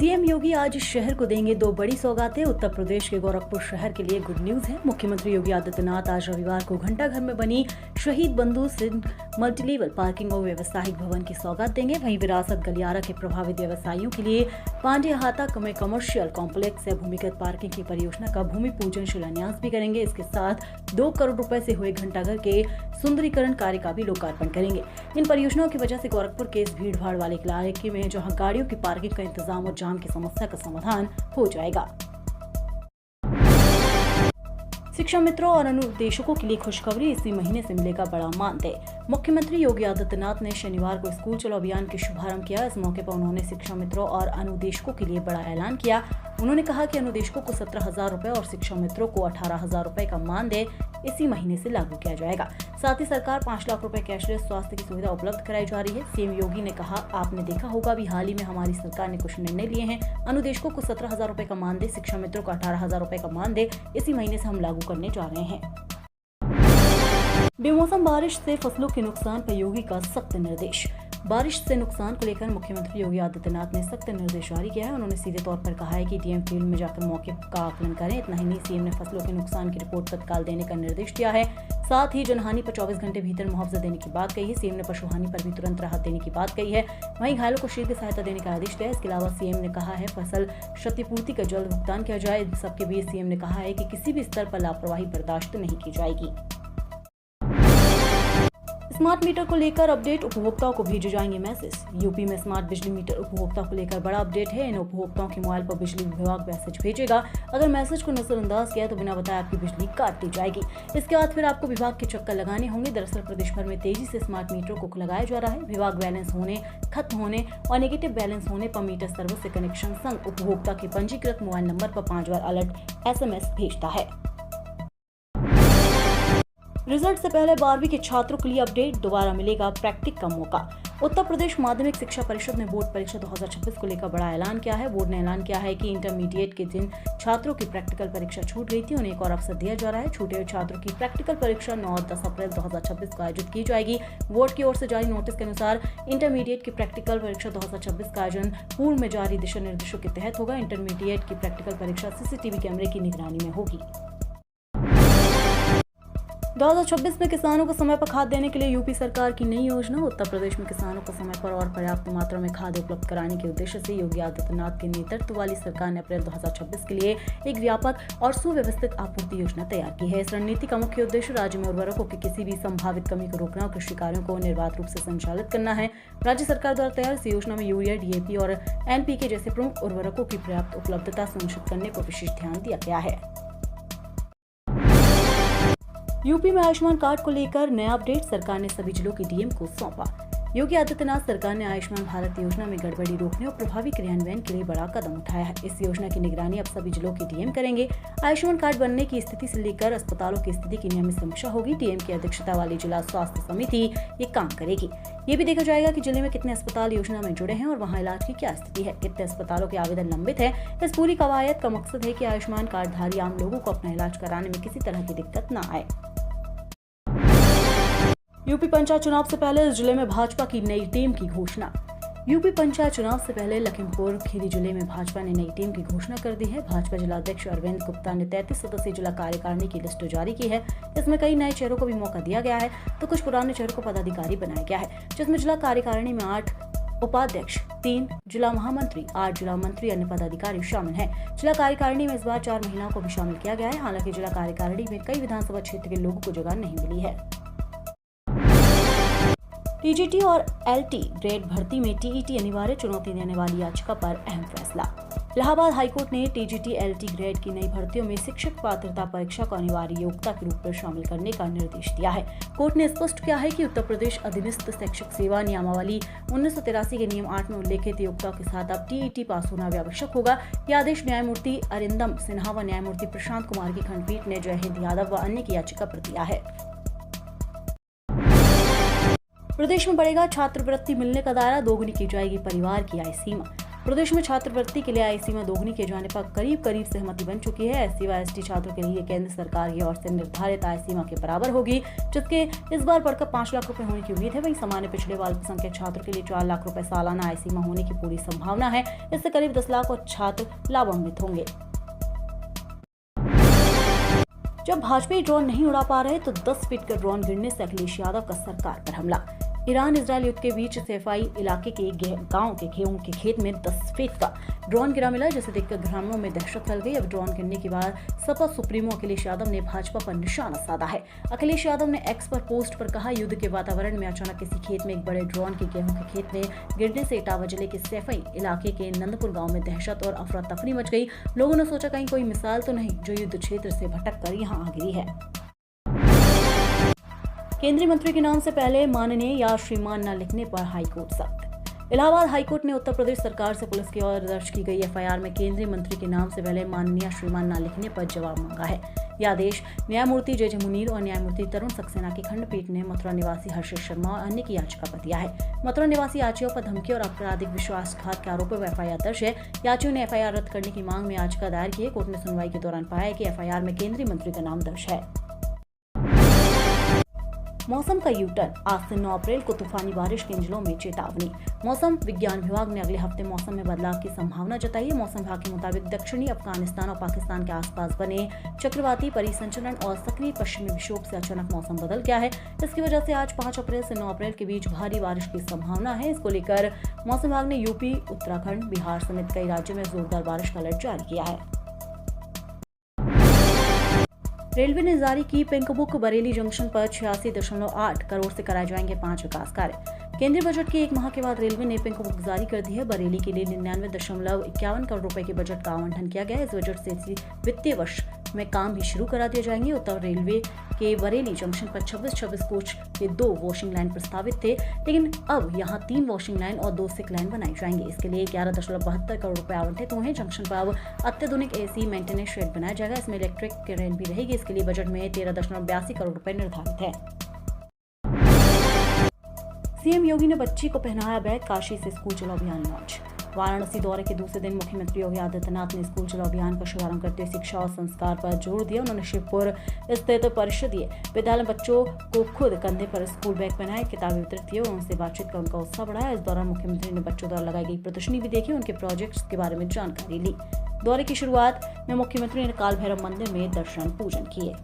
CM योगी आज शहर को देंगे दो बड़ी सौगातें। उत्तर प्रदेश के गोरखपुर शहर के लिए गुड न्यूज है। मुख्यमंत्री योगी आदित्यनाथ आज रविवार को घंटाघर में बनी शहीद बंधु सिंह मल्टीलेवल पार्किंग और व्यवसायिक भवन की सौगात देंगे। वहीं विरासत गलियारा के प्रभावित व्यवसायियों के लिए पांडे हाता में कमर्शियल कॉम्प्लेक्स या भूमिगत पार्किंग की परियोजना का भूमि पूजन शिलान्यास भी करेंगे। इसके साथ 2 करोड़ रुपए से हुए घंटाघर के सुंदरीकरण कार्य का भी लोकार्पण करेंगे। इन परियोजनाओं की वजह से गोरखपुर के इस भीड़ भाड़ वाले इलाके में जहां गाड़ियों की पार्किंग का इंतजाम और जाम की समस्या का समाधान हो जाएगा। शिक्षा मित्रों और अनुदेशकों के लिए खुशखबरी, इसी महीने से मिलेगा बड़ा मानदेय। मुख्यमंत्री योगी आदित्यनाथ ने शनिवार को स्कूल चलो अभियान के शुभारंभ किया। इस मौके पर उन्होंने शिक्षा मित्रों और अनुदेशकों के लिए बड़ा ऐलान किया। उन्होंने कहा कि अनुदेशकों को 17,000 रुपए और शिक्षा मित्रों को 18,000 रुपए का मानदेय इसी महीने से लागू किया जाएगा। साथ ही सरकार 5 लाख रुपए कैशलेस स्वास्थ्य की सुविधा उपलब्ध कराई जा रही है। सीएम योगी ने कहा, आपने देखा होगा अभी हाल ही में हमारी सरकार ने कुछ निर्णय लिए हैं। अनुदेशकों को 17,000 रुपए का मानदेय, शिक्षा मित्रों को 18,000 रुपए का मानदेय इसी महीने से हम लागू करने जा रहे हैं। बेमौसम बारिश से फसलों के नुकसान पर योगी का सख्त निर्देश। बारिश से नुकसान को लेकर मुख्यमंत्री योगी आदित्यनाथ ने सख्त निर्देश जारी किया है। उन्होंने सीधे तौर पर कहा है कि डीएम फील्ड में जाकर मौके का आकलन करें। इतना ही नहीं, सीएम ने फसलों के नुकसान की रिपोर्ट तत्काल देने का निर्देश दिया है। साथ ही जनहानि पर 24 घंटे भीतर मुआवजा देने की बात कही है। सीएम ने पशुहानि पर भी तुरंत राहत देने की बात कही है। वहीं घायलों को शीघ्र सहायता देने का आदेश दिया है। इसके अलावा सीएम ने कहा है फसल क्षतिपूर्ति का जल्द भुगतान किया जाए। सबके बीच सीएम ने कहा है कि किसी भी स्तर पर लापरवाही बर्दाश्त नहीं की जाएगी। स्मार्ट मीटर को लेकर अपडेट, उपभोक्ताओं को भेजे जाएंगे मैसेज। यूपी में स्मार्ट बिजली मीटर उपभोक्ताओं को लेकर बड़ा अपडेट है। इन उपभोक्ताओं के मोबाइल पर बिजली विभाग मैसेज भेजेगा। अगर मैसेज को नजरअंदाज किया तो बिना बताए आपकी बिजली काट दी जाएगी। इसके बाद फिर आपको विभाग के चक्कर लगाने होंगे। दरअसल प्रदेश भर में तेजी से स्मार्ट मीटरों को लगाया जा रहा है। विभाग बैलेंस होने, खत्म होने और नेगेटिव बैलेंस होने पर मीटर सर्वर से कनेक्शन संग उपभोक्ता के पंजीकृत मोबाइल नंबर पर 5 बार अलर्ट SMS भेजता है। रिजल्ट से पहले 12वीं के छात्रों के लिए अपडेट, दोबारा मिलेगा प्रैक्टिक का मौका। उत्तर प्रदेश माध्यमिक शिक्षा परिषद ने बोर्ड परीक्षा 2026 को लेकर बड़ा ऐलान किया है। बोर्ड ने ऐलान किया है कि इंटरमीडिएट के जिन छात्रों की प्रैक्टिकल परीक्षा छूट गई थी उन्हें एक और अवसर दिया जा रहा है। छूटे हुए छात्रों की प्रैक्टिकल परीक्षा 9 और 10 अप्रैल 2026 को आयोजित की जाएगी। बोर्ड की ओर से जारी नोटिस के अनुसार इंटरमीडिएट की प्रैक्टिकल परीक्षा 2026 का आयोजन पूर्व में जारी दिशा निर्देशों के तहत होगा। इंटरमीडिएट की प्रैक्टिकल परीक्षा CCTV कैमरे की निगरानी में होगी। 2026 में किसानों को समय पर खाद देने के लिए यूपी सरकार की नई योजना। उत्तर प्रदेश में किसानों को समय पर और पर्याप्त मात्रा में खाद उपलब्ध कराने के उद्देश्य से योगी आदित्यनाथ के नेतृत्व वाली सरकार ने अप्रैल 2026 के लिए एक व्यापक और सुव्यवस्थित आपूर्ति योजना तैयार की है। इस रणनीति का मुख्य उद्देश्य राज्य में उर्वरकों की किसी भी संभावित कमी को रोकना और कृषि कार्यों को निर्बाध रूप से संचालित करना है। राज्य सरकार द्वारा तैयार इस योजना में यूरिया, DAP और NPK जैसे प्रमुख उर्वरकों की पर्याप्त उपलब्धता सुनिश्चित करने पर विशेष ध्यान दिया गया है। यूपी में आयुष्मान कार्ड को लेकर नया अपडेट, सरकार ने सभी जिलों के डीएम को सौंपा। योगी आदित्यनाथ सरकार ने आयुष्मान भारत योजना में गड़बड़ी रोकने और प्रभावी क्रियान्वयन के लिए बड़ा कदम उठाया है। इस योजना की निगरानी अब सभी जिलों के डीएम करेंगे। आयुष्मान कार्ड बनने की स्थिति से लेकर अस्पतालों की स्थिति की नियमित समीक्षा होगी। डीएम की अध्यक्षता वाली जिला स्वास्थ्य समिति ये काम करेगी। ये भी देखा जाएगा कि जिले में कितने अस्पताल योजना में जुड़े हैं और वहाँ इलाज की क्या स्थिति है, कितने अस्पतालों के आवेदन लंबित है। इस पूरी कवायद का मकसद है कि आयुष्मान कार्डधारी आम लोगों को अपना इलाज कराने में किसी तरह की दिक्कत न आए। यूपी पंचायत चुनाव से पहले इस जिले में भाजपा की नई टीम की घोषणा। यूपी पंचायत चुनाव से पहले लखीमपुर खीरी जिले में भाजपा ने नई टीम की घोषणा कर दी है। भाजपा जिला अध्यक्ष अरविंद गुप्ता ने 33 सदस्यीय जिला कार्यकारिणी की लिस्ट जारी की है। इसमें कई नए चेहरों को भी मौका दिया गया है तो कुछ पुराने चेहरों को पदाधिकारी बनाया गया है, जिसमें जिला कार्यकारिणी में 8 उपाध्यक्ष, 3 जिला महामंत्री, 8 जिला मंत्री, अन्य पदाधिकारी शामिल हैं। जिला कार्यकारिणी में इस बार 4 महिलाओं को भी शामिल किया गया है। हालांकि जिला कार्यकारिणी में कई विधानसभा क्षेत्र के लोगों को जगह नहीं मिली है। टीजीटी और LT ग्रेड भर्ती में TET अनिवार्य, चुनौती देने वाली याचिका पर अहम फैसला। इलाहाबाद हाईकोर्ट ने TGT LT ग्रेड की नई भर्तियों में शिक्षक पात्रता परीक्षा को अनिवार्य योग्यता के रूप में शामिल करने का निर्देश दिया है। कोर्ट ने स्पष्ट किया है कि उत्तर प्रदेश अधीनस्थ शिक्षक सेवा नियमावली 1983 के नियम 8 में उल्लेखित योग्यता के साथ अब TET पास होना भी आवश्यक होगा। यह आदेश न्यायमूर्ति अरिंदम सिन्हा व न्यायमूर्ति प्रशांत कुमार की खंडपीठ ने जय हिंद यादव व अन्य की याचिका पर दिया है। प्रदेश में बढ़ेगा छात्रवृत्ति मिलने का दायरा, दोगुनी की जाएगी परिवार की आय सीमा। प्रदेश में छात्रवृत्ति के लिए आय सीमा दोगुनी किए जाने पर करीब सहमति बन चुकी है। SC व ST छात्रों के लिए केंद्र सरकार की ओर से निर्धारित आय सीमा के बराबर होगी, जिसके इस बार बढ़कर 5 लाख रुपए होने की उम्मीद है। वहीं सामान्य पिछड़े व अल्पसंख्यक छात्रों के लिए 4 लाख रुपए सालाना आय सीमा होने की पूरी संभावना है। इससे करीब 10 लाख और छात्र लाभान्वित होंगे। जब भाजपा ड्रोन नहीं उड़ा पा रहे तो 10 फीट का ड्रोन गिरने से अखिलेश यादव का सरकार पर हमला। ईरान इजरायल युद्ध के बीच सैफाई इलाके के गांव के गेहूं के खेत में 10 फीट का ड्रोन गिरा मिला, जिसे देखकर ग्रामीणों में दहशत फैल गई। अब ड्रोन गिरने के बाद सपा सुप्रीमो अखिलेश यादव ने भाजपा पर निशाना साधा है। अखिलेश यादव ने एक्स पर पोस्ट पर कहा, युद्ध के वातावरण में अचानक किसी खेत में एक बड़े ड्रोन के गेहूं के खेत में गिरने से इटावा जिले के सैफाई इलाके के नंदपुर गाँव में दहशत और अफरा तफरी मच गई। लोगों ने सोचा कहीं कोई मिसाल तो नहीं जो युद्ध क्षेत्र से भटक कर यहाँ आ गिरी है। केंद्रीय मंत्री के नाम से पहले माननीय या श्रीमान न लिखने पर हाईकोर्ट सख्त। इलाहाबाद हाईकोर्ट ने उत्तर प्रदेश सरकार से पुलिस की ओर दर्ज की गई FIR में केंद्रीय मंत्री के नाम से पहले माननीय श्रीमान न लिखने पर जवाब मांगा है। यह आदेश न्यायमूर्ति JJ मुनीर और न्यायमूर्ति तरुण सक्सेना की खंडपीठ ने मथुरा निवासी हर्षित शर्मा और अन्य की याचिका पर दिया है। मथुरा निवासी याचियों पर धमकी और आपराधिक विश्वासघात के आरोपों में FIR दर्ज है। याचियों ने FIR रद्द करने की मांग में याचिका दायर की है। कोर्ट ने सुनवाई के दौरान पाया कि FIR में केंद्रीय मंत्री का नाम दर्ज है। मौसम का U-टर्न, आज से 9 अप्रैल को तूफानी बारिश के इन जिलों में चेतावनी। मौसम विज्ञान विभाग ने अगले हफ्ते मौसम में बदलाव की संभावना जताई है। मौसम विभाग के मुताबिक दक्षिणी अफगानिस्तान और पाकिस्तान के आसपास बने चक्रवाती परिसंचरण और सक्रिय पश्चिमी विक्षोभ से अचानक मौसम बदल गया है। इसकी वजह से आज 5 अप्रैल से 9 अप्रैल के बीच भारी बारिश की संभावना है। इसको लेकर मौसम विभाग ने यूपी, उत्तराखंड, बिहार समेत कई राज्यों में जोरदार बारिश का अलर्ट जारी किया है। रेलवे ने जारी की पिंक बुक, बरेली जंक्शन पर 86.8 करोड़ से कराए जाएंगे 5 विकास कार्य। केंद्रीय बजट के 1 माह के बाद रेलवे ने पिंक बुक जारी कर दी है। बरेली के लिए 99.51 करोड़ रुपए के बजट का आवंटन किया गया है। इस बजट से इसी वित्तीय वर्ष में काम भी शुरू करा दिए जाएंगे। उत्तर रेलवे के बरेली जंक्शन पर 26 कोच के 2 वॉशिंग लाइन प्रस्तावित थे, लेकिन अब यहां 3 वॉशिंग लाइन और 2 सिक लाइन बनाई जाएंगी। इसके लिए 11.72 करोड़ रुपए आवंटित हुए हैं। जंक्शन पर अब अत्याधुनिक AC मेंटेनेंस शेड बनाया जाएगा। इसमें इलेक्ट्रिक क्रेन भी रहेगी। इसके लिए बजट में 13.82 करोड़ रुपए निर्धारित है। सीएम योगी ने बच्ची को पहनाया बैग, काशी से स्कूल चलो अभियान लॉन्च। वाराणसी दौरे के दूसरे दिन मुख्यमंत्री योगी आदित्यनाथ ने स्कूल चलो अभियान का शुभारंभ करते हुए शिक्षा और संस्कार पर जोर दिया। उन्होंने शिवपुर स्थित परिषदीय विद्यालय बच्चों को खुद कंधे पर स्कूल बैग पहनाए, किताबें वितरित किए और उनसे बातचीत कर उनका उत्साह बढ़ाया। इस दौरान मुख्यमंत्री ने बच्चों द्वारा लगाई गई प्रदर्शनी भी देखी, उनके प्रोजेक्ट्स के बारे में जानकारी ली। दौरे की शुरुआत में मुख्यमंत्री ने काल भैरव मंदिर में दर्शन पूजन किए।